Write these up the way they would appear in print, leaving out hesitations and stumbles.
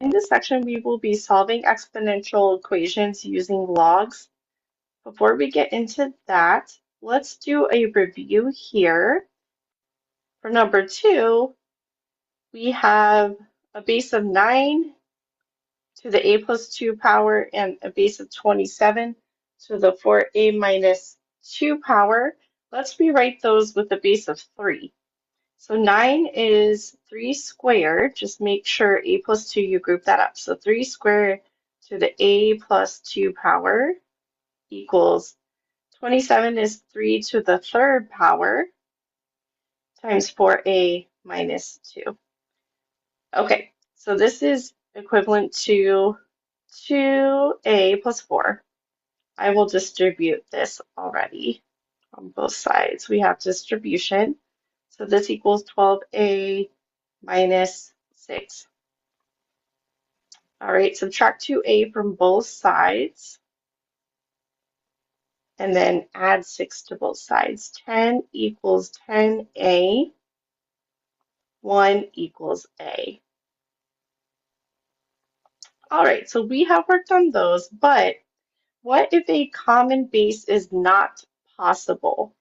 In this section, we will be solving exponential equations using logs. Before we get into that, let's do a review here. For number 2, we have a base of 9 to the a plus 2 power and a base of 27 to the 4a minus 2 power. Let's rewrite those with a base of 3. So 9 is 3 squared. Just make sure a plus 2, you group that up. So 3 squared to the a plus 2 power equals 27 is 3 to the third power times 4a minus 2. Okay, so this is equivalent to 2a plus 4. I will distribute this already on both sides. We have distribution. So this equals 12a minus 6. All right, subtract 2a from both sides and then add 6 to both sides. 10 equals 10a, 1 equals a. All right, so we have worked on those, but what if a common base is not possible?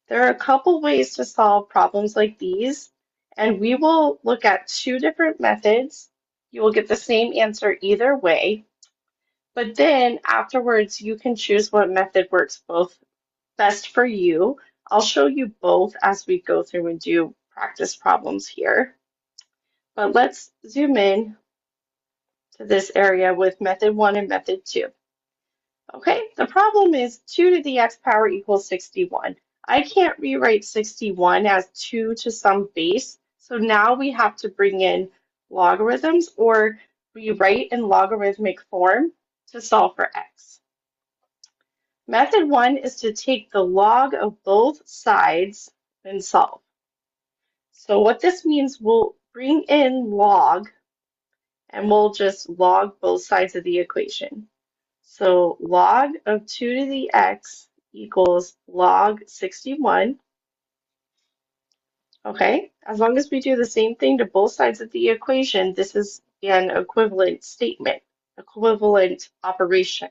There are a couple ways to solve problems like these, and we will look at 2 different methods. You will get the same answer either way, but then afterwards you can choose what method works both best for you. I'll show you both as we go through and do practice problems here. But let's zoom in to this area with method 1 and method 2. Okay, the problem is 2 to the x power equals 61. I can't rewrite 61 as 2 to some base, so now we have to bring in logarithms or rewrite in logarithmic form to solve for x. Method 1 is to take the log of both sides and solve. So what this means, we'll bring in log and we'll just log both sides of the equation. So log of 2 to the x equals log 61. Okay, as long as we do the same thing to both sides of the equation, this is an equivalent statement, equivalent operation.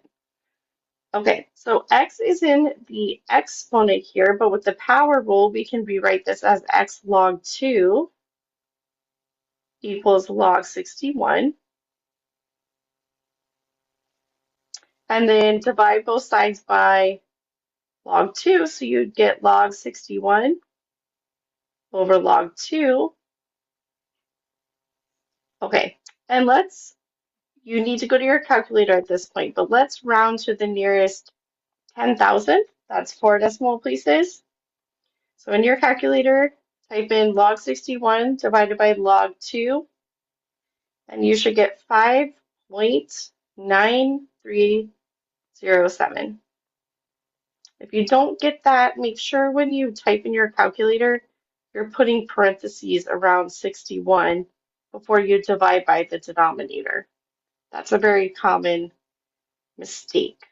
Okay, so x is in the exponent here, but with the power rule, we can rewrite this as x log 2 equals log 61. And then divide both sides by log 2, so you'd get log 61 over log 2. Okay, and you need to go to your calculator at this point, but let's round to the nearest 10,000. That's 4 decimal places. So in your calculator, type in log 61 divided by log 2, and you should get 5.9307. If you don't get that, make sure when you type in your calculator, you're putting parentheses around 61 before you divide by the denominator. That's a very common mistake.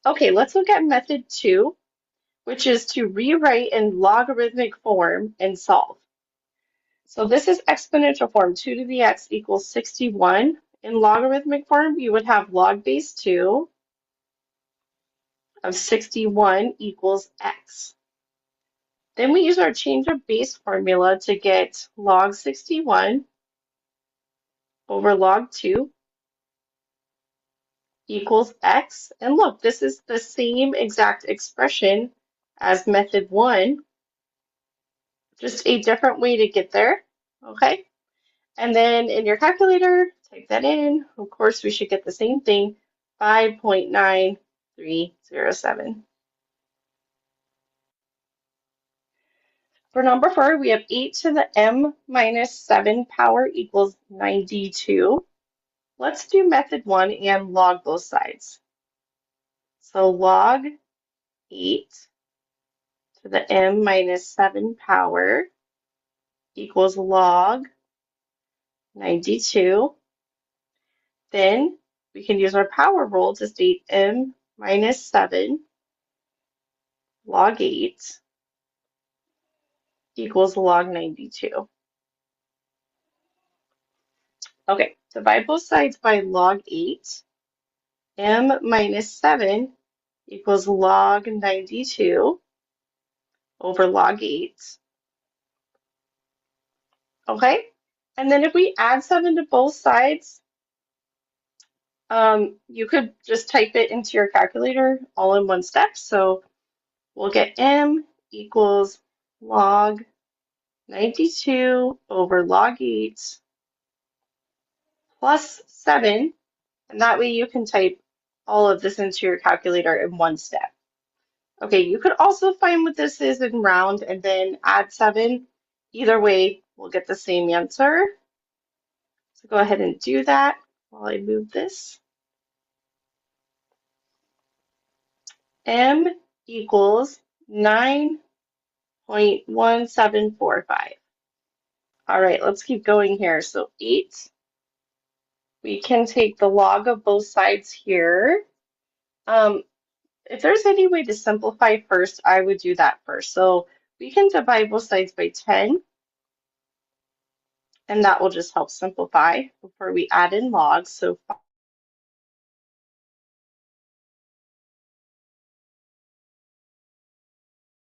Okay, let's look at method 2, which is to rewrite in logarithmic form and solve. So this is exponential form, 2 to the x equals 61. In logarithmic form, you would have log base 2 of 61 equals x. Then we use our change of base formula to get log 61 over log 2 equals x. And look, this is the same exact expression as method 1, just a different way to get there, okay? And then in your calculator, type that in. Of course, we should get the same thing, 5.9307. For number 4, we have 8 to the m minus 7 power equals 92. Let's do method 1 and log both sides. So log 8 to the m minus 7 power equals log 92. Then we can use our power rule to state m minus 7 log 8 equals log 92. Okay, divide both sides by log 8. M minus 7 equals log 92 over log 8. Okay, and then if we add 7 to both sides, you could just type it into your calculator all in one step. So we'll get M equals log 92 over log 8 plus 7, and that way you can type all of this into your calculator in one step. Okay, you could also find what this is in round and then add 7. Either way, we'll get the same answer. So go ahead and do that while I move this. M equals 9.1745. All right, let's keep going here. So 8, we can take the log of both sides here. Um, if there's any way to simplify first, I would do that first. So we can divide both sides by 10, and that will just help simplify before we add in logs. So